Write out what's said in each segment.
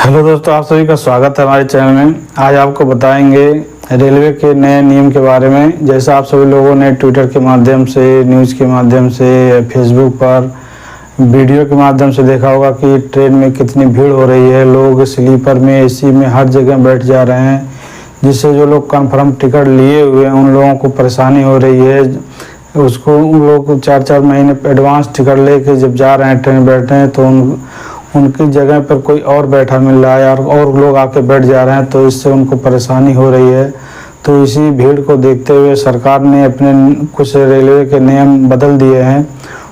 Hello दोस्तों, आप सभी का स्वागत है हमारे चैनल में। आज आपको बताएंगे रेलवे के नए नियम के बारे में। जैसा आप सभी लोगों ने ट्विटर के माध्यम से, न्यूज़ के माध्यम से, फेसबुक पर वीडियो के माध्यम से देखा होगा कि ट्रेन में कितनी भीड़ हो रही है। लोग स्लीपर में, एसी में, हर जगह बैठ जा रहे हैं, जिससे जो लोग कन्फर्म टिकट लिए हुए हैं उन लोगों को परेशानी हो रही है। उसको उन लोगों को 4-4 महीने एडवांस टिकट लेके जब जा रहे हैं, ट्रेन बैठे हैं, तो उनकी जगह पर कोई और बैठा मिल रहा है और लोग आके बैठ जा रहे हैं, तो इससे उनको परेशानी हो रही है। तो इसी भीड़ को देखते हुए सरकार ने अपने कुछ रेलवे के नियम बदल दिए हैं,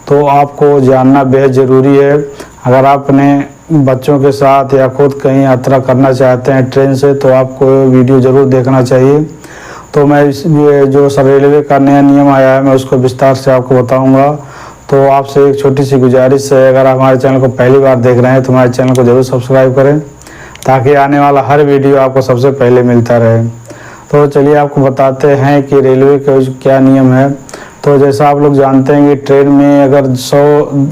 तो आपको जानना बेहद ज़रूरी है। अगर आप अपने बच्चों के साथ या खुद कहीं यात्रा करना चाहते हैं ट्रेन से, तो आपको वीडियो ज़रूर देखना चाहिए। तो मैं ये जो रेलवे का नया नियम आया है, मैं उसको विस्तार से आपको बताऊँगा। तो आपसे एक छोटी सी गुजारिश है, अगर आप हमारे चैनल को पहली बार देख रहे हैं तो हमारे चैनल को ज़रूर सब्सक्राइब करें, ताकि आने वाला हर वीडियो आपको सबसे पहले मिलता रहे। तो चलिए आपको बताते हैं कि रेलवे का क्या नियम है। तो जैसा आप लोग जानते हैं कि ट्रेन में अगर 100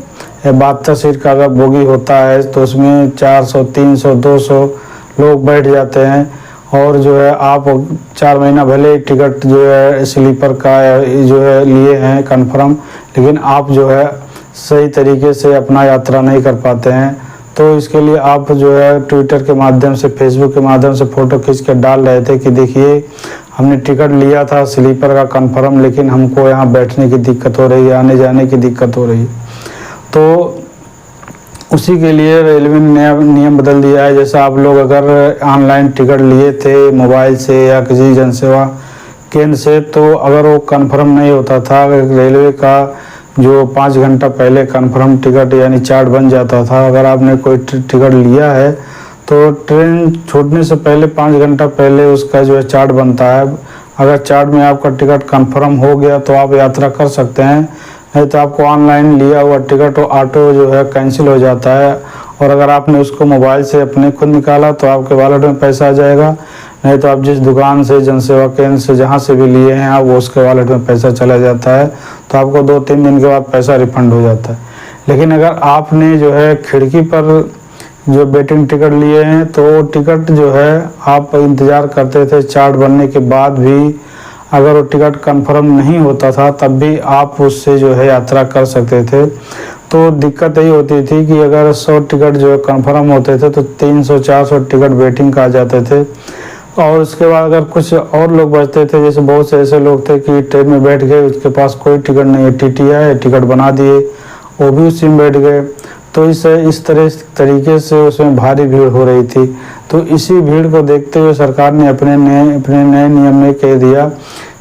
या 72 सीट का अगर बोगी होता है, तो उसमें 400, 300, 200 लोग बैठ जाते हैं। और जो है आप 4 महीना भले टिकट जो है स्लीपर का जो है लिए हैं कन्फर्म, लेकिन आप जो है सही तरीके से अपना यात्रा नहीं कर पाते हैं। तो इसके लिए आप जो है ट्विटर के माध्यम से, फेसबुक के माध्यम से फ़ोटो खींच कर डाल रहे थे कि देखिए हमने टिकट लिया था स्लीपर का कन्फर्म, लेकिन हमको यहाँ बैठने की दिक्कत हो रही है, आने जाने की दिक्कत हो रही है। तो उसी के लिए रेलवे ने नया नियम बदल दिया है। जैसा आप लोग अगर ऑनलाइन टिकट लिए थे मोबाइल से या किसी जनसेवा केंद्र से, तो अगर वो कन्फर्म नहीं होता था, रेलवे का जो 5 घंटा पहले कन्फर्म टिकट यानी चार्ट बन जाता था। अगर आपने कोई टिकट लिया है तो ट्रेन छूटने से पहले 5 घंटा पहले उसका जो है चार्ट बनता है। अगर चार्ट में आपका टिकट कन्फर्म हो गया तो आप यात्रा कर सकते हैं, नहीं तो आपको ऑनलाइन लिया हुआ टिकट ऑटो जो है कैंसिल हो जाता है। और अगर आपने उसको मोबाइल से अपने खुद निकाला तो आपके वॉलेट में पैसा आ जाएगा, नहीं तो आप जिस दुकान से, जनसेवा केंद्र से, जहाँ से भी लिए हैं आप, वो उसके वॉलेट में पैसा चला जाता है, तो आपको 2-3 दिन के बाद पैसा रिफंड हो जाता है। लेकिन अगर आपने जो है खिड़की पर जो वेटिंग टिकट लिए हैं, तो टिकट जो है आप इंतज़ार करते थे चार्ट बनने के बाद भी, अगर वो टिकट कंफर्म नहीं होता था तब भी आप उससे जो है यात्रा कर सकते थे। तो दिक्कत यही होती थी कि अगर 100 टिकट जो है कंफर्म होते थे तो 300-400 टिकट वेटिंग का आ जाते थे। और उसके बाद अगर कुछ और लोग बचते थे, जैसे बहुत से ऐसे लोग थे कि ट्रेन में बैठ गए, उसके पास कोई टिकट नहीं है, टीटी है, टिकट बना दिए, वो भी उसी में बैठ गए। तो इस तरीके से उसमें भारी भीड़ हो रही थी। तो इसी भीड़ को देखते हुए सरकार ने अपने नए नियम में कह दिया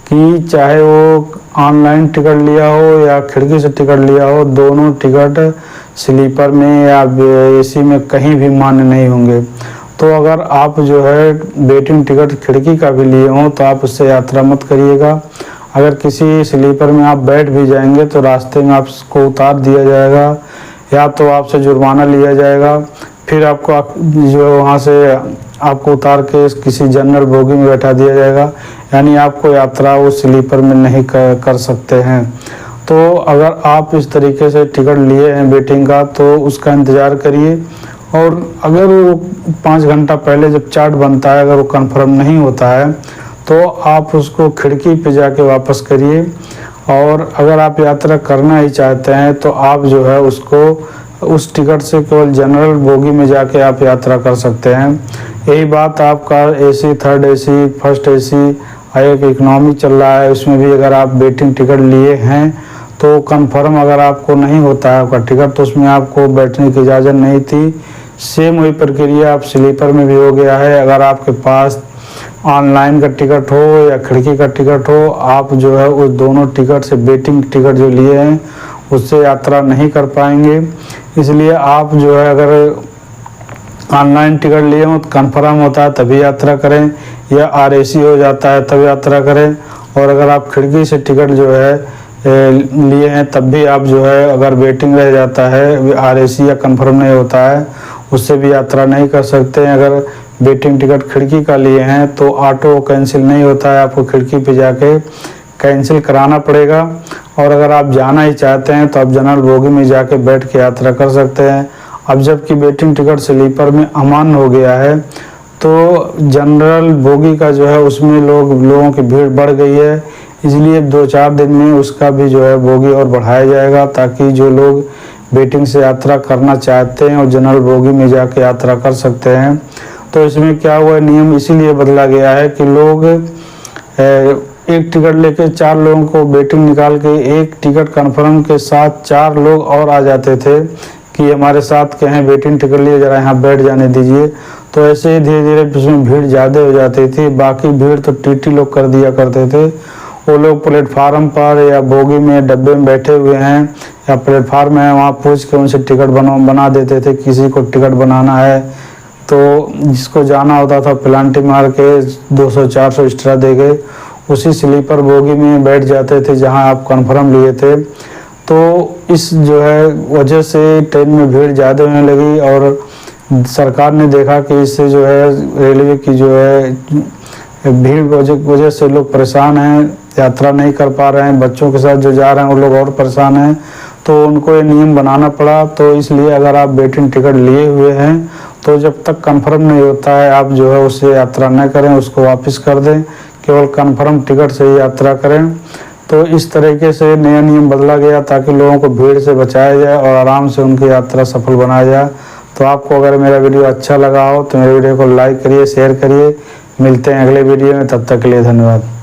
कि चाहे वो ऑनलाइन टिकट लिया हो या खिड़की से टिकट लिया हो, दोनों टिकट स्लीपर में या एसी में कहीं भी मान्य नहीं होंगे। तो अगर आप जो है वेटिंग टिकट खिड़की का भी लिए हों तो आप उससे यात्रा मत करिएगा। अगर किसी स्लीपर में आप बैठ भी जाएंगे तो रास्ते में आपको उतार दिया जाएगा, या तो आपसे जुर्माना लिया जाएगा, फिर आपको जो वहाँ से आपको उतार के किसी जनरल बोगी में बैठा दिया जाएगा, यानी आपको यात्रा उस स्लीपर में नहीं कर सकते हैं। तो अगर आप इस तरीके से टिकट लिए हैं वेटिंग का, तो उसका इंतज़ार करिए। और अगर वो 5 घंटा पहले जब चार्ट बनता है, अगर वो कंफर्म नहीं होता है, तो आप उसको खिड़की पे जाके वापस करिए। और अगर आप यात्रा करना ही चाहते हैं तो आप जो है उसको उस टिकट से केवल जनरल बोगी में जाके आप यात्रा कर सकते हैं। यही बात आपका AC, third AC, first AC, एक इकनॉमी चल रहा है, उसमें भी अगर आप वेटिंग टिकट लिए हैं तो कंफर्म अगर आपको नहीं होता है आपका टिकट, तो उसमें आपको बैठने की इजाज़त नहीं थी। सेम वही प्रक्रिया आप स्लीपर में भी हो गया है। अगर आपके पास ऑनलाइन का टिकट हो या खिड़की का टिकट हो, आप जो है उस दोनों टिकट से, वेटिंग टिकट जो लिए हैं उससे यात्रा नहीं कर पाएंगे। इसलिए आप जो है अगर ऑनलाइन टिकट लिए हो तो कंफर्म होता है तभी यात्रा करें, या आरएसी हो जाता है तब यात्रा करें। और अगर आप खिड़की से टिकट जो है लिए हैं तब भी आप जो है अगर वेटिंग रह जाता है, आरएसी या कंफर्म नहीं होता है, उससे भी यात्रा नहीं कर सकते हैं। अगर वेटिंग टिकट खिड़की का लिए हैं तो ऑटो कैंसिल नहीं होता है, आपको खिड़की पे जाके कैंसिल कराना पड़ेगा। और अगर आप जाना ही चाहते हैं तो आप जनरल बोगी में जाके बैठ के यात्रा कर सकते हैं। अब जबकि वेटिंग टिकट स्लीपर में अमान्य हो गया है, तो जनरल बोगी का जो है उसमें लोगों की भीड़ बढ़ गई है। इसलिए 2-4 दिन में उसका भी जो है बोगी और बढ़ाया जाएगा, ताकि जो लोग वेटिंग से यात्रा करना चाहते हैं और जनरल बोगी में जाके यात्रा कर सकते हैं। तो इसमें क्या हुआ, नियम इसीलिए बदला गया है कि लोग एक टिकट लेके 4 लोगों को वेटिंग निकाल के एक टिकट कंफर्म के साथ 4 लोग और आ जाते थे कि हमारे साथ कहें वेटिंग टिकट लिए, जरा यहाँ बैठ जाने दीजिए। तो ऐसे ही धीरे धीरे उसमें भीड़ ज़्यादा हो जाती थी। बाकी भीड़ तो टीटी लोग कर दिया करते थे। वो लोग प्लेटफार्म पर या बोगी में डब्बे में बैठे हुए हैं या प्लेटफार्म में वहाँ पूछ के उनसे टिकट बना देते थे। किसी को टिकट बनाना है तो जिसको जाना होता था प्लांटी मार के 200-400 एक्स्ट्रा दे के उसी स्लीपर बोगी में बैठ जाते थे जहां आप कन्फर्म लिए थे। तो इस जो है वजह से ट्रेन में भीड़ ज़्यादा होने लगी और सरकार ने देखा कि इससे जो है रेलवे की जो है भीड़ वजह से लोग परेशान हैं, यात्रा नहीं कर पा रहे हैं, बच्चों के साथ जो जा रहे हैं वो लोग और परेशान हैं। तो उनको ये नियम बनाना पड़ा। तो इसलिए अगर आप वेटिंग टिकट लिए हुए हैं तो जब तक कंफर्म नहीं होता है आप जो है उससे यात्रा न करें, उसको वापस कर दें, केवल कंफर्म टिकट से ही यात्रा करें। तो इस तरीके से नया नियम बदला गया ताकि लोगों को भीड़ से बचाया जाए और आराम से उनकी यात्रा सफल बनाया जाए। तो आपको अगर मेरा वीडियो अच्छा लगा हो तो मेरे वीडियो को लाइक करिए, शेयर करिए। मिलते हैं अगले वीडियो में, तब तक के लिए धन्यवाद।